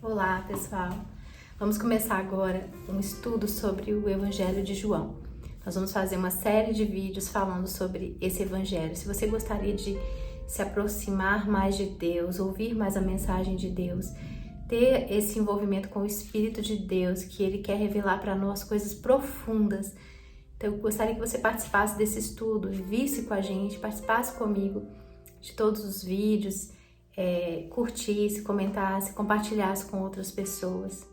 Olá, pessoal! Vamos começar agora um estudo sobre o Evangelho de João. Nós vamos fazer uma série de vídeos falando sobre esse Evangelho. Se você gostaria de se aproximar mais de Deus, ouvir mais a mensagem de Deus, ter esse envolvimento com o Espírito de Deus, que Ele quer revelar para nós coisas profundas, então eu gostaria que você participasse desse estudo, visse com a gente, participasse comigo de todos os vídeos, curtisse, comentasse, compartilhasse com outras pessoas.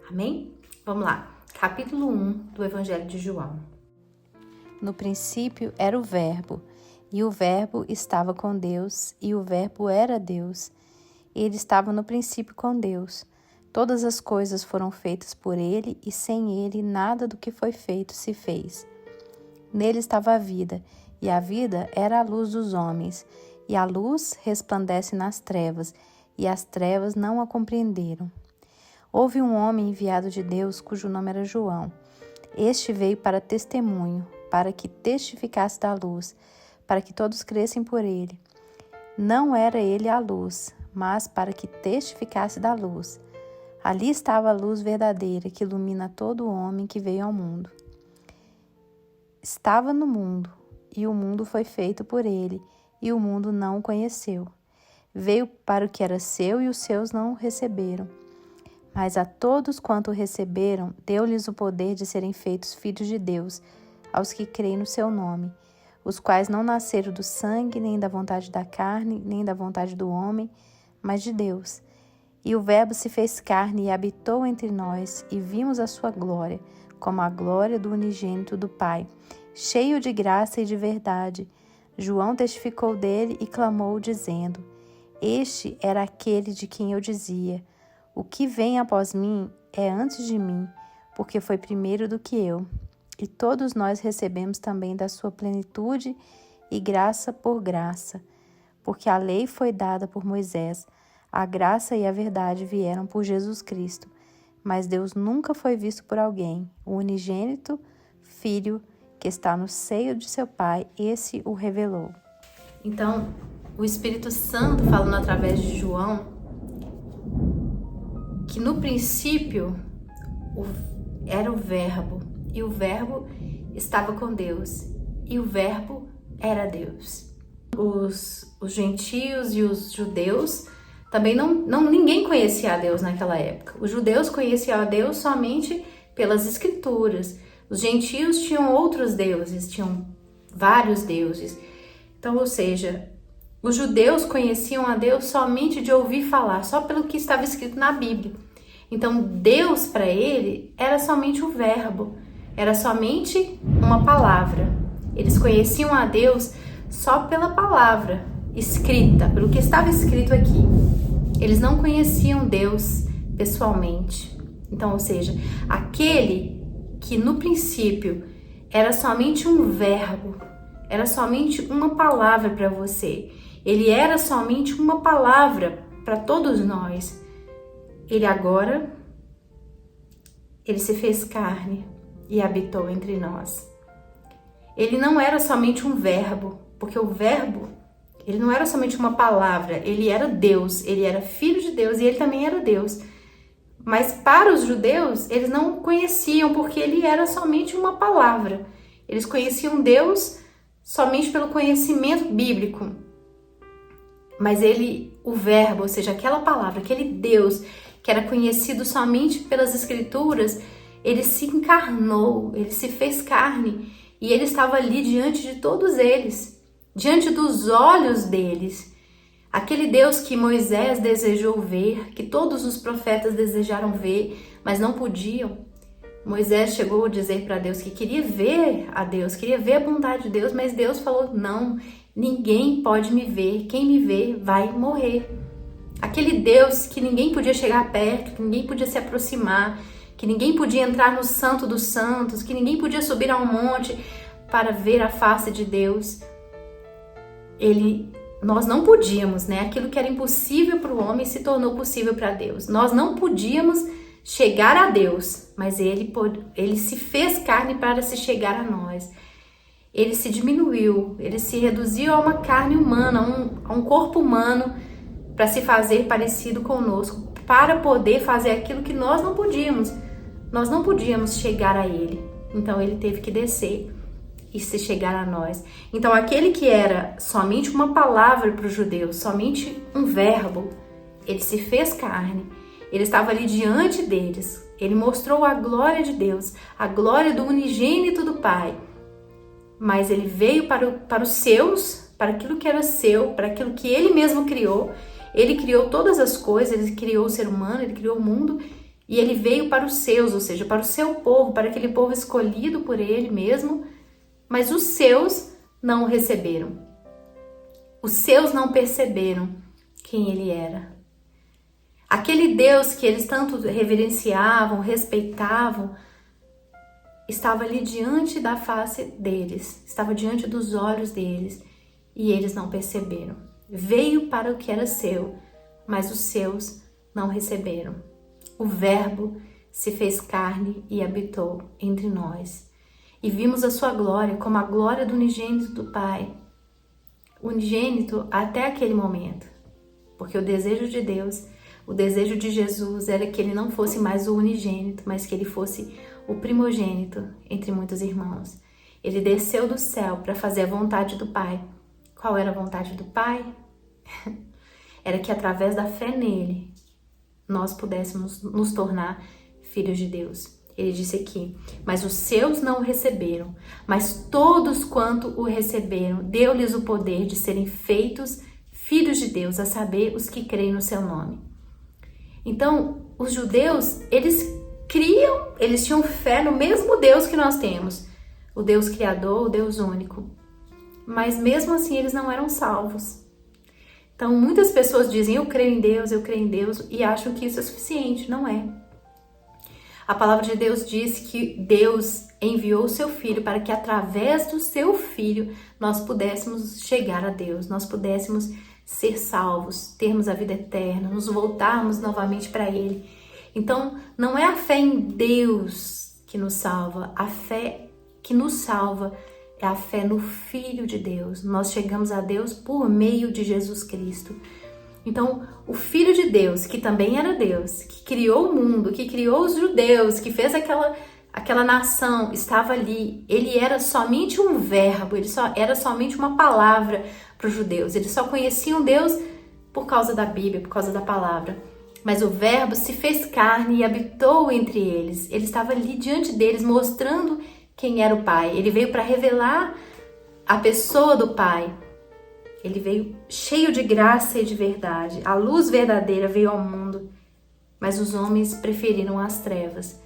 Amém? Vamos lá. Capítulo 1 do Evangelho de João. No princípio era o Verbo, e o Verbo estava com Deus, e o Verbo era Deus. Ele estava no princípio com Deus. Todas as coisas foram feitas por ele, e sem ele nada do que foi feito se fez. Nele estava a vida, e a vida era a luz dos homens. E a luz resplandece nas trevas, e as trevas não a compreenderam. Houve um homem enviado de Deus, cujo nome era João. Este veio para testemunho, para que testificasse da luz, para que todos crescem por ele. Não era ele a luz, mas para que testificasse da luz. Ali estava a luz verdadeira, que ilumina todo homem que veio ao mundo. Estava no mundo, e o mundo foi feito por ele, e o mundo não o conheceu. Veio para o que era seu, e os seus não o receberam. Mas a todos quanto o receberam, deu-lhes o poder de serem feitos filhos de Deus, aos que creem no seu nome, os quais não nasceram do sangue, nem da vontade da carne, nem da vontade do homem, mas de Deus. E o Verbo se fez carne e habitou entre nós, e vimos a sua glória, como a glória do unigênito do Pai, cheio de graça e de verdade. João testificou dele e clamou, dizendo: Este era aquele de quem eu dizia: O que vem após mim é antes de mim, porque foi primeiro do que eu. E todos nós recebemos também da sua plenitude e graça por graça, porque a lei foi dada por Moisés, a graça e a verdade vieram por Jesus Cristo. Mas Deus nunca foi visto por alguém. O unigênito Filho que está no seio de seu Pai, esse o revelou. Então, o Espírito Santo falando através de João, que no princípio era o Verbo, e o Verbo estava com Deus, e o Verbo era Deus. Os gentios e os judeus também ninguém conhecia a Deus naquela época. Os judeus conheciam a Deus somente pelas Escrituras. Os gentios tinham outros deuses, tinham vários deuses. Então, ou seja, os judeus conheciam a Deus somente de ouvir falar, só pelo que estava escrito na Bíblia. Então, Deus para ele era somente o Verbo, era somente uma palavra. Eles conheciam a Deus só pela palavra escrita, pelo que estava escrito aqui. Eles não conheciam Deus pessoalmente. Então, ou seja, aquele que no princípio era somente um verbo, era somente uma palavra para você. Ele era somente uma palavra para todos nós. Ele se fez carne e habitou entre nós. Ele não era somente um verbo, porque o verbo, ele não era somente uma palavra, ele era Deus, ele era filho de Deus e ele também era Deus. Mas para os judeus, eles não conheciam, porque ele era somente uma palavra. Eles conheciam Deus somente pelo conhecimento bíblico. Mas o Verbo, ou seja, aquela palavra, aquele Deus que era conhecido somente pelas Escrituras, ele se encarnou, ele se fez carne e ele estava ali diante de todos eles, diante dos olhos deles. Aquele Deus que Moisés desejou ver, que todos os profetas desejaram ver, mas não podiam. Moisés chegou a dizer para Deus que queria ver a Deus, queria ver a bondade de Deus, mas Deus falou: não, ninguém pode me ver, quem me vê vai morrer. Aquele Deus que ninguém podia chegar perto, que ninguém podia se aproximar, que ninguém podia entrar no Santo dos Santos, que ninguém podia subir a um monte para ver a face de Deus. Nós não podíamos, né? Aquilo que era impossível para o homem se tornou possível para Deus. Nós não podíamos chegar a Deus, mas ele se fez carne para se chegar a nós. Ele se diminuiu, ele se reduziu a uma carne humana, a um corpo humano, para se fazer parecido conosco, para poder fazer aquilo que nós não podíamos. Nós não podíamos chegar a ele. Então ele teve que descer e se chegar a nós. Então aquele que era somente uma palavra para os judeus, somente um verbo, ele se fez carne. Ele estava ali diante deles. Ele mostrou a glória de Deus, a glória do unigênito do Pai. Mas ele veio para os seus, para aquilo que era seu, para aquilo que ele mesmo criou. Ele criou todas as coisas, ele criou o ser humano, ele criou o mundo. E ele veio para os seus, ou seja, para o seu povo, para aquele povo escolhido por ele mesmo. Mas os seus não o receberam. Os seus não perceberam quem ele era. Aquele Deus que eles tanto reverenciavam, respeitavam, estava ali diante da face deles, estava diante dos olhos deles, e eles não perceberam. Veio para o que era seu, mas os seus não receberam. O Verbo se fez carne e habitou entre nós. E vimos a sua glória como a glória do unigênito do Pai. Unigênito até aquele momento. Porque o desejo de Deus, o desejo de Jesus era que ele não fosse mais o unigênito, mas que ele fosse o primogênito entre muitos irmãos. Ele desceu do céu para fazer a vontade do Pai. Qual era a vontade do Pai? Era que através da fé nele, nós pudéssemos nos tornar filhos de Deus. Ele disse aqui, mas os seus não o receberam, mas todos quanto o receberam, deu-lhes o poder de serem feitos filhos de Deus, a saber, os que creem no seu nome. Então, os judeus, eles tinham fé no mesmo Deus que nós temos, o Deus Criador, o Deus único. Mas mesmo assim, eles não eram salvos. Então, muitas pessoas dizem, eu creio em Deus, e acham que isso é suficiente. Não é. A palavra de Deus diz que Deus enviou o seu Filho para que através do seu Filho nós pudéssemos chegar a Deus, nós pudéssemos ser salvos, termos a vida eterna, nos voltarmos novamente para Ele. Então, não é a fé em Deus que nos salva, a fé que nos salva é a fé no Filho de Deus. Nós chegamos a Deus por meio de Jesus Cristo. Então, o Filho de Deus, que também era Deus, que criou o mundo, que criou os judeus, que fez aquela nação, estava ali. Ele era somente um verbo, era somente uma palavra para os judeus. Eles só conheciam Deus por causa da Bíblia, por causa da palavra. Mas o verbo se fez carne e habitou entre eles. Ele estava ali diante deles, mostrando quem era o Pai. Ele veio para revelar a pessoa do Pai. Ele veio cheio de graça e de verdade. A luz verdadeira veio ao mundo, mas os homens preferiram as trevas.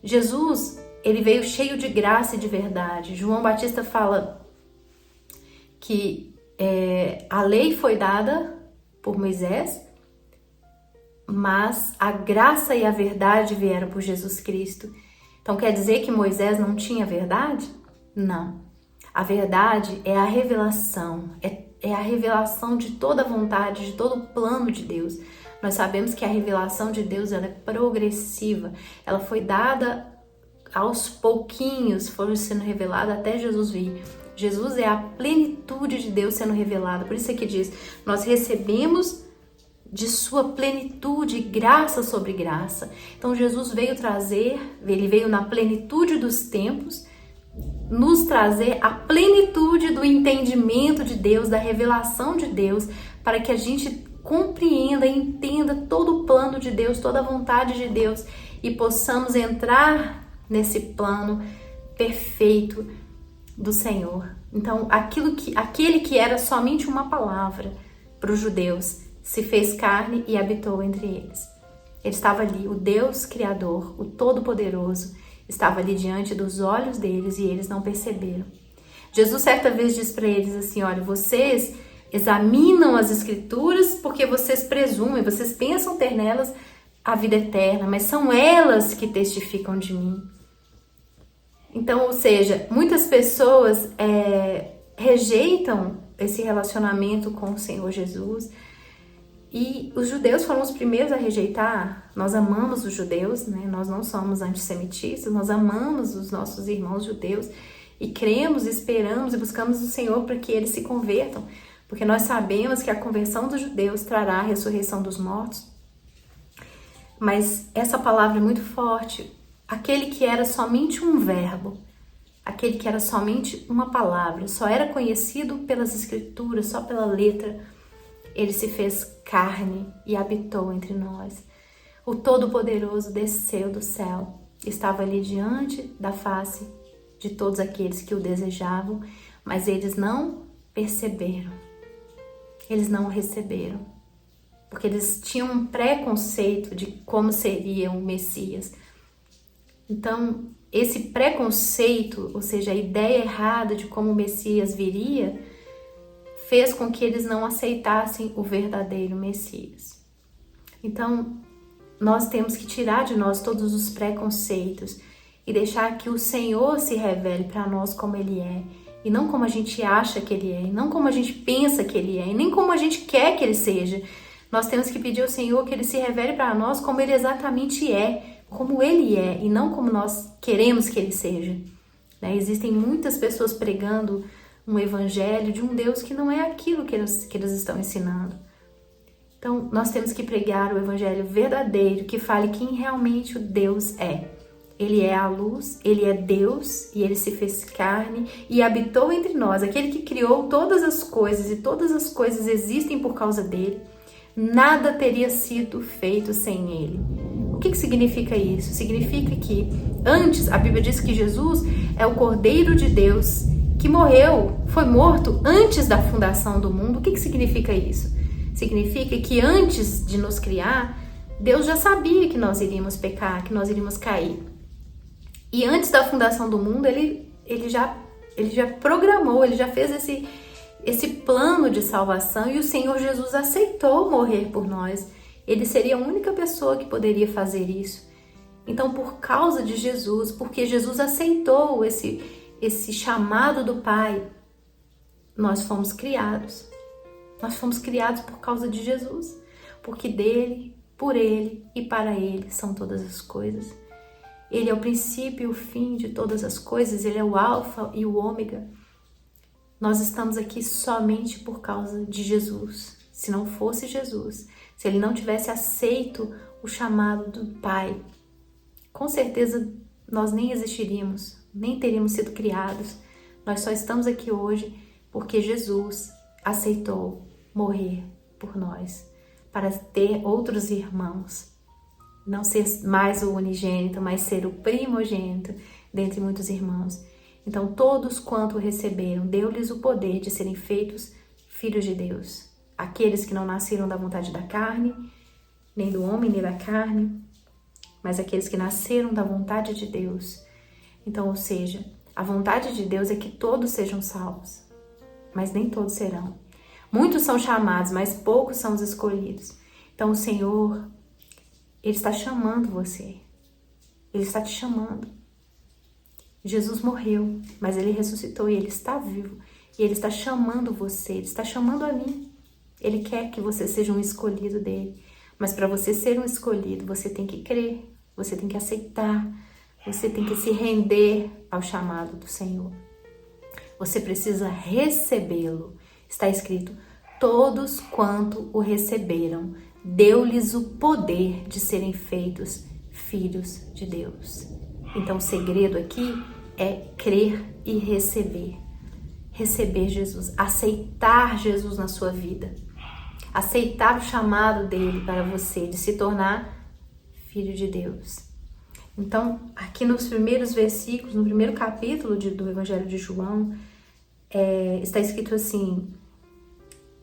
Jesus, ele veio cheio de graça e de verdade. João Batista fala que a lei foi dada por Moisés, mas a graça e a verdade vieram por Jesus Cristo. Então quer dizer que Moisés não tinha verdade? Não. A verdade é a revelação, é a revelação de toda a vontade, de todo o plano de Deus. Nós sabemos que a revelação de Deus ela é progressiva, ela foi dada aos pouquinhos, foi sendo revelada até Jesus vir. Jesus é a plenitude de Deus sendo revelada, por isso é que diz, nós recebemos de sua plenitude, graça sobre graça. Então Jesus veio trazer, ele veio na plenitude dos tempos, nos trazer a plenitude do entendimento de Deus, da revelação de Deus, para que a gente compreenda e entenda todo o plano de Deus, toda a vontade de Deus e possamos entrar nesse plano perfeito do Senhor. Então, aquele que era somente uma palavra para os judeus se fez carne e habitou entre eles. Ele estava ali, o Deus Criador, o Todo-Poderoso, estava ali diante dos olhos deles e eles não perceberam. Jesus certa vez diz para eles assim, olha, vocês examinam as Escrituras porque vocês presumem, vocês pensam ter nelas a vida eterna, mas são elas que testificam de mim. Então, ou seja, muitas pessoas rejeitam esse relacionamento com o Senhor Jesus. E os judeus foram os primeiros a rejeitar. Nós amamos os judeus, né? Nós não somos antissemitistas, nós amamos os nossos irmãos judeus e cremos, esperamos e buscamos o Senhor para que eles se convertam, porque nós sabemos que a conversão dos judeus trará a ressurreição dos mortos. Mas essa palavra é muito forte. Aquele que era somente um verbo, aquele que era somente uma palavra, só era conhecido pelas escrituras, só pela letra, ele se fez carne e habitou entre nós. O Todo-Poderoso desceu do céu, estava ali diante da face de todos aqueles que o desejavam, mas eles não perceberam, eles não o receberam, porque eles tinham um preconceito de como seria o Messias. Então, esse preconceito, ou seja, a ideia errada de como o Messias viria, fez com que eles não aceitassem o verdadeiro Messias. Então, nós temos que tirar de nós todos os preconceitos e deixar que o Senhor se revele para nós como Ele é, e não como a gente acha que Ele é, e não como a gente pensa que Ele é, e nem como a gente quer que Ele seja. Nós temos que pedir ao Senhor que Ele se revele para nós como Ele exatamente é, como Ele é, e não como nós queremos que Ele seja. Existem muitas pessoas pregando um evangelho de um Deus que não é aquilo que eles estão ensinando. Então, nós temos que pregar o evangelho verdadeiro, que fale quem realmente o Deus é. Ele é a luz, Ele é Deus, e Ele se fez carne e habitou entre nós, aquele que criou todas as coisas, e todas as coisas existem por causa dele. Nada teria sido feito sem Ele. O que significa isso? Significa que antes, a Bíblia diz que Jesus é o Cordeiro de Deus, que morreu, foi morto antes da fundação do mundo. O que significa isso? Significa que antes de nos criar, Deus já sabia que nós iríamos pecar, que nós iríamos cair. E antes da fundação do mundo, ele já programou, ele já fez esse plano de salvação, e o Senhor Jesus aceitou morrer por nós. Ele seria a única pessoa que poderia fazer isso. Então, por causa de Jesus, porque Jesus aceitou esse chamado do Pai, nós fomos criados. Nós fomos criados por causa de Jesus, porque dele, por ele e para ele são todas as coisas. Ele é o princípio e o fim de todas as coisas, ele é o alfa e o ômega. Nós estamos aqui somente por causa de Jesus. Se não fosse Jesus, se ele não tivesse aceito o chamado do Pai, com certeza nós nem existiríamos, nem teríamos sido criados. Nós só estamos aqui hoje porque Jesus aceitou morrer por nós, para ter outros irmãos. Não ser mais o unigênito, mas ser o primogênito dentre muitos irmãos. Então, todos quanto receberam, deu-lhes o poder de serem feitos filhos de Deus. Aqueles que não nasceram da vontade da carne, nem do homem, nem da carne, mas aqueles que nasceram da vontade de Deus. Então, ou seja, a vontade de Deus é que todos sejam salvos, mas nem todos serão. Muitos são chamados, mas poucos são os escolhidos. Então, o Senhor, Ele está chamando você. Ele está te chamando. Jesus morreu, mas Ele ressuscitou e Ele está vivo. E Ele está chamando você, Ele está chamando a mim. Ele quer que você seja um escolhido dEle. Mas para você ser um escolhido, você tem que crer, você tem que aceitar, você tem que se render ao chamado do Senhor. Você precisa recebê-lo. Está escrito, todos quanto o receberam, deu-lhes o poder de serem feitos filhos de Deus. Então o segredo aqui é crer e receber. Receber Jesus, aceitar Jesus na sua vida. Aceitar o chamado dele para você de se tornar filho de Deus. Então, aqui nos primeiros versículos, no primeiro capítulo do Evangelho de João, está escrito assim,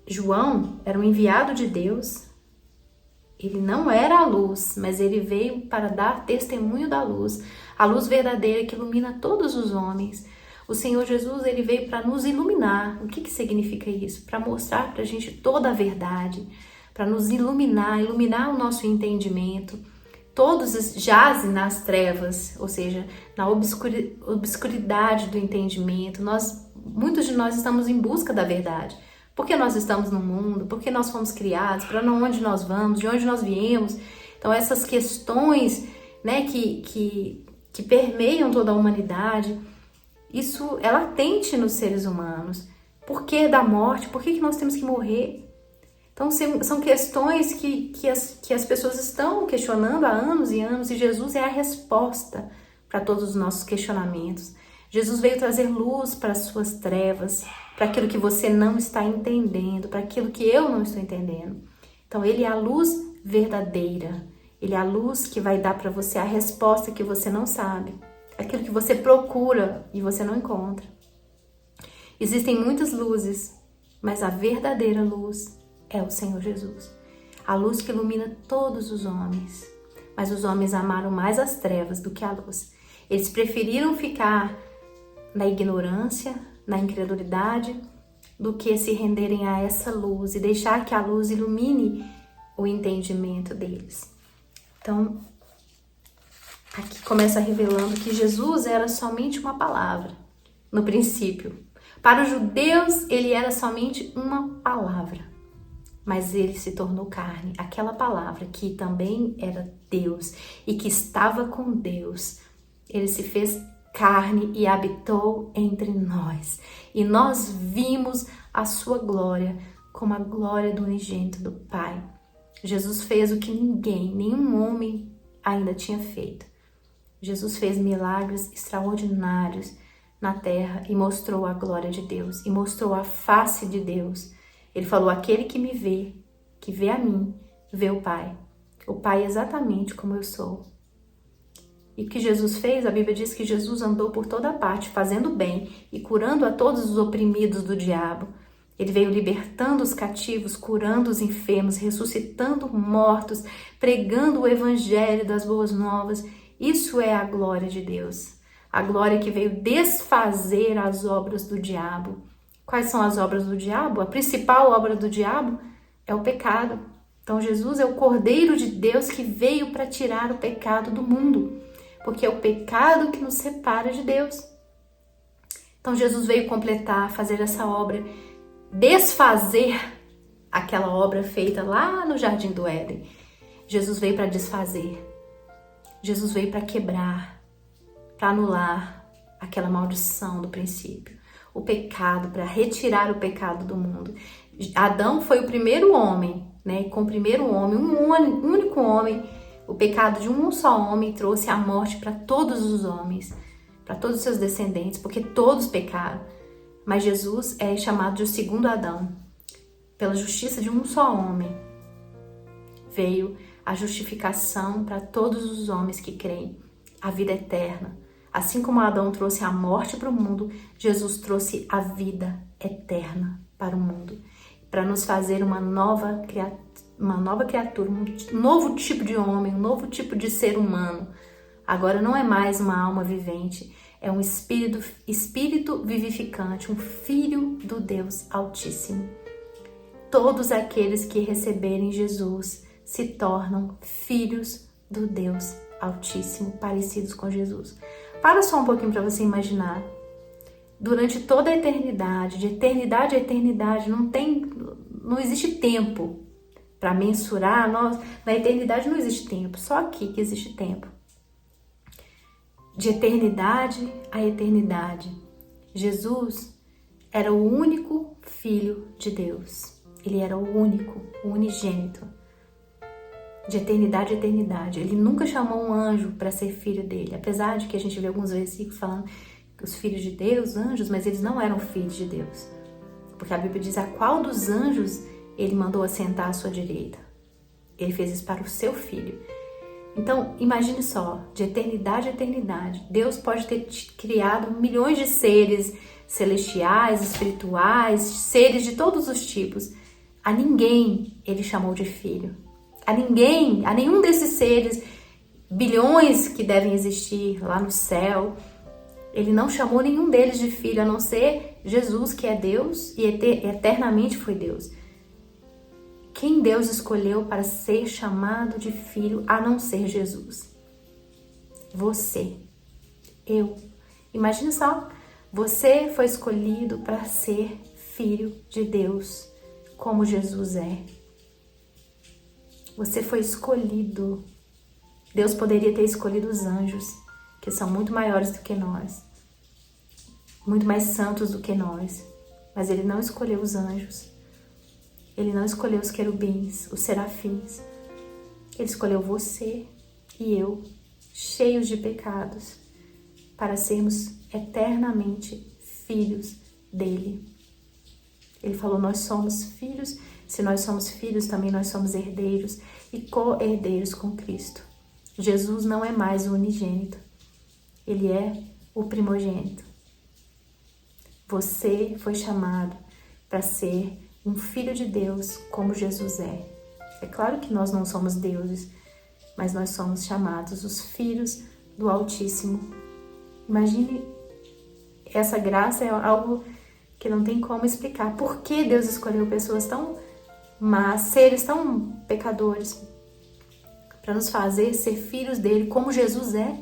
João era um enviado de Deus, ele não era a luz, mas ele veio para dar testemunho da luz, a luz verdadeira que ilumina todos os homens. O Senhor Jesus, ele veio para nos iluminar. O que significa isso? Para mostrar para a gente toda a verdade, para nos iluminar o nosso entendimento. Todos jazem nas trevas, ou seja, na obscuridade do entendimento. Muitos de nós estamos em busca da verdade. Porque nós estamos no mundo, porque nós fomos criados, para onde nós vamos, de onde nós viemos. Então essas questões, né, que permeiam toda a humanidade, isso é latente nos seres humanos. Por que da morte? Por que nós temos que morrer? Então, são questões que as pessoas estão questionando há anos e anos, e Jesus é a resposta para todos os nossos questionamentos. Jesus veio trazer luz para as suas trevas, para aquilo que você não está entendendo, para aquilo que eu não estou entendendo. Então, Ele é a luz verdadeira. Ele é a luz que vai dar para você a resposta que você não sabe, aquilo que você procura e você não encontra. Existem muitas luzes, mas a verdadeira luz é o Senhor Jesus. A luz que ilumina todos os homens. Mas os homens amaram mais as trevas do que a luz. Eles preferiram ficar na ignorância, na incredulidade, do que se renderem a essa luz e deixar que a luz ilumine o entendimento deles. Então, aqui começa revelando que Jesus era somente uma palavra, no princípio. Para os judeus, ele era somente uma palavra, mas ele se tornou carne, aquela palavra que também era Deus e que estava com Deus. Ele se fez carne e habitou entre nós. E nós vimos a sua glória como a glória do unigênito do Pai. Jesus fez o que nenhum homem ainda tinha feito. Jesus fez milagres extraordinários na terra e mostrou a glória de Deus, e mostrou a face de Deus. Ele falou, aquele que me vê, que vê a mim, vê o Pai. O Pai é exatamente como eu sou. E o que Jesus fez? A Bíblia diz que Jesus andou por toda parte, fazendo bem e curando a todos os oprimidos do diabo. Ele veio libertando os cativos, curando os enfermos, ressuscitando mortos, pregando o evangelho das boas novas. Isso é a glória de Deus. A glória que veio desfazer as obras do diabo. Quais são as obras do diabo? A principal obra do diabo é o pecado. Então Jesus é o Cordeiro de Deus que veio para tirar o pecado do mundo, porque é o pecado que nos separa de Deus. Então Jesus veio completar, fazer essa obra, desfazer aquela obra feita lá no Jardim do Éden. Jesus veio para desfazer. Jesus veio para quebrar, para anular aquela maldição do princípio. O pecado, para retirar o pecado do mundo. Adão foi o primeiro homem, né? Com o primeiro homem, um único homem, o pecado de um só homem trouxe a morte para todos os homens, para todos os seus descendentes, porque todos pecaram. Mas Jesus é chamado de o segundo Adão. Pela justiça de um só homem veio a justificação para todos os homens que creem, a vida eterna. Assim como Adão trouxe a morte para o mundo, Jesus trouxe a vida eterna para o mundo, para nos fazer uma nova criatura, um novo tipo de homem, um novo tipo de ser humano. Agora não é mais uma alma vivente, é um espírito vivificante, um filho do Deus Altíssimo. Todos aqueles que receberem Jesus se tornam filhos do Deus Altíssimo, parecidos com Jesus. Para só um pouquinho para você imaginar. Durante toda a eternidade, de eternidade a eternidade, não existe tempo para mensurar. Na eternidade não existe tempo, só aqui que existe tempo. De eternidade a eternidade, Jesus era o único Filho de Deus. Ele era o único, o unigênito. De eternidade a eternidade. Ele nunca chamou um anjo para ser filho dele. Apesar de que a gente vê alguns versículos falando que os filhos de Deus, anjos, mas eles não eram filhos de Deus. Porque a Bíblia diz a qual dos anjos ele mandou assentar à sua direita. Ele fez isso para o seu filho. Então, imagine só, de eternidade a eternidade, Deus pode ter criado milhões de seres celestiais, espirituais, seres de todos os tipos. A ninguém ele chamou de filho. A nenhum desses seres, bilhões que devem existir lá no céu, ele não chamou nenhum deles de filho, a não ser Jesus, que é Deus e eternamente foi Deus. Quem Deus escolheu para ser chamado de filho, a não ser Jesus? Você, eu. Imagina só, você foi escolhido para ser filho de Deus, como Jesus é. Você foi escolhido. Deus poderia ter escolhido os anjos, que são muito maiores do que nós, muito mais santos do que nós, mas Ele não escolheu os anjos. Ele não escolheu os querubins, os serafins. Ele escolheu você e eu, cheios de pecados, para sermos eternamente filhos dele. Ele falou, nós somos filhos, se nós somos filhos, também nós somos herdeiros e co-herdeiros com Cristo. Jesus não é mais o unigênito, ele é o primogênito. Você foi chamado para ser um filho de Deus como Jesus é. É claro que nós não somos deuses, mas nós somos chamados os filhos do Altíssimo. Imagine, essa graça é algo que não tem como explicar. Por que Deus escolheu pessoas tão más, seres tão pecadores, para nos fazer ser filhos dele como Jesus é?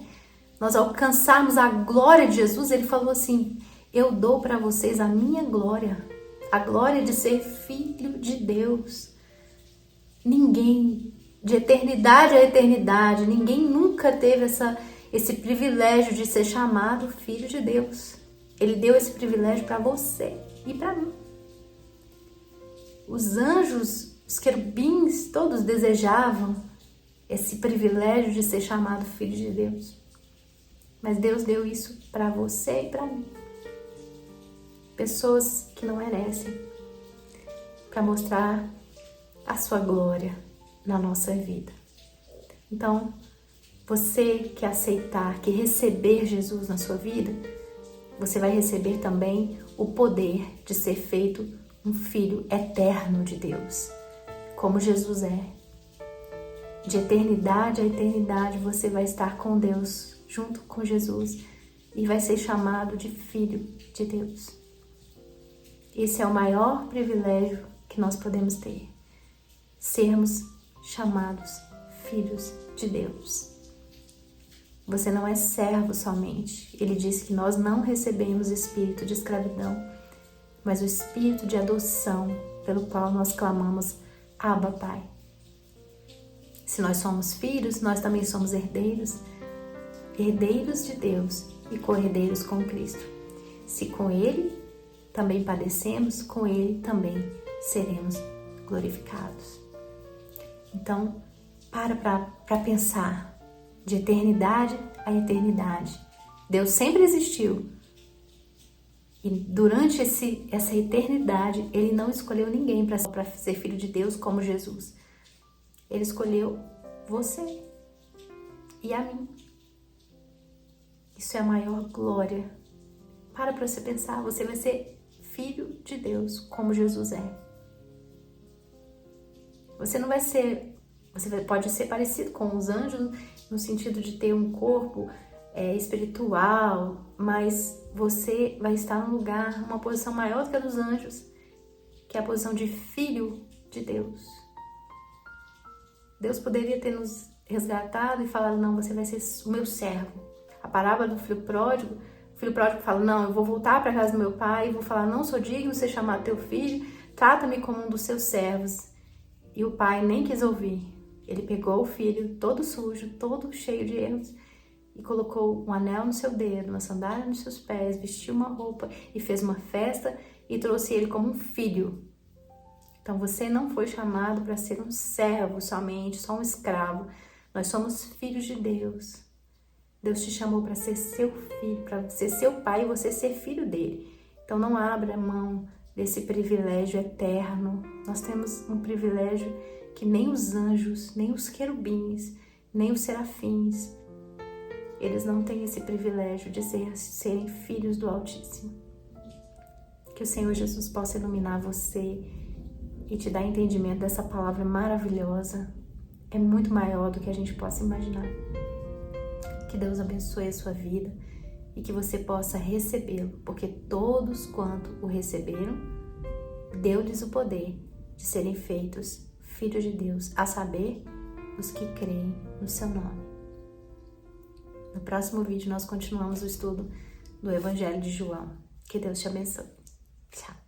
Nós alcançarmos a glória de Jesus. Ele falou assim, eu dou para vocês a minha glória, a glória de ser filho de Deus. Ninguém, de eternidade a eternidade, ninguém nunca teve esse privilégio de ser chamado filho de Deus. Ele deu esse privilégio para você e para mim. Os anjos, os querubins, todos desejavam esse privilégio de ser chamado filho de Deus. Mas Deus deu isso para você e para mim. Pessoas que não merecem, para mostrar a sua glória na nossa vida. Então, você que aceitar, que receber Jesus na sua vida, você vai receber também o poder de ser feito um filho eterno de Deus, como Jesus é. De eternidade a eternidade você vai estar com Deus, junto com Jesus, e vai ser chamado de filho de Deus. Esse é o maior privilégio que nós podemos ter, sermos chamados filhos de Deus. Você não é servo somente. Ele disse que nós não recebemos espírito de escravidão, mas o espírito de adoção, pelo qual nós clamamos, Abba, Pai. Se nós somos filhos, nós também somos herdeiros, herdeiros de Deus e co-herdeiros com Cristo. Se com Ele também padecemos, com Ele também seremos glorificados. Então, para pensar. De eternidade a eternidade. Deus sempre existiu. E durante essa eternidade, Ele não escolheu ninguém para ser filho de Deus como Jesus. Ele escolheu você e a mim. Isso é a maior glória. Para você pensar, você vai ser filho de Deus como Jesus é. Você não vai ser... Você pode ser parecido com os anjos no sentido de ter um corpo espiritual, mas você vai estar num lugar, uma posição maior do que a dos anjos, que é a posição de filho de Deus. Deus poderia ter nos resgatado e falado, não, você vai ser o meu servo. A parábola do filho pródigo, o filho pródigo fala, não, eu vou voltar para a casa do meu pai e vou falar, não sou digno de ser chamado teu filho, trata-me como um dos seus servos. E o pai nem quis ouvir. Ele pegou o filho todo sujo, todo cheio de erros e colocou um anel no seu dedo, uma sandália nos seus pés, vestiu uma roupa e fez uma festa e trouxe ele como um filho. Então você não foi chamado para ser um servo somente, só um escravo. Nós somos filhos de Deus. Deus te chamou para ser seu filho, para ser seu pai e você ser filho dele. Então não abra mão desse privilégio eterno. Nós temos um privilégio que nem os anjos, nem os querubins, nem os serafins, eles não têm esse privilégio de serem filhos do Altíssimo. Que o Senhor Jesus possa iluminar você e te dar entendimento dessa palavra maravilhosa. É muito maior do que a gente possa imaginar. Que Deus abençoe a sua vida e que você possa recebê-lo, porque todos quanto o receberam, deu-lhes o poder de serem feitos filhos de Deus, a saber, os que creem no seu nome. No próximo vídeo nós continuamos o estudo do Evangelho de João. Que Deus te abençoe. Tchau.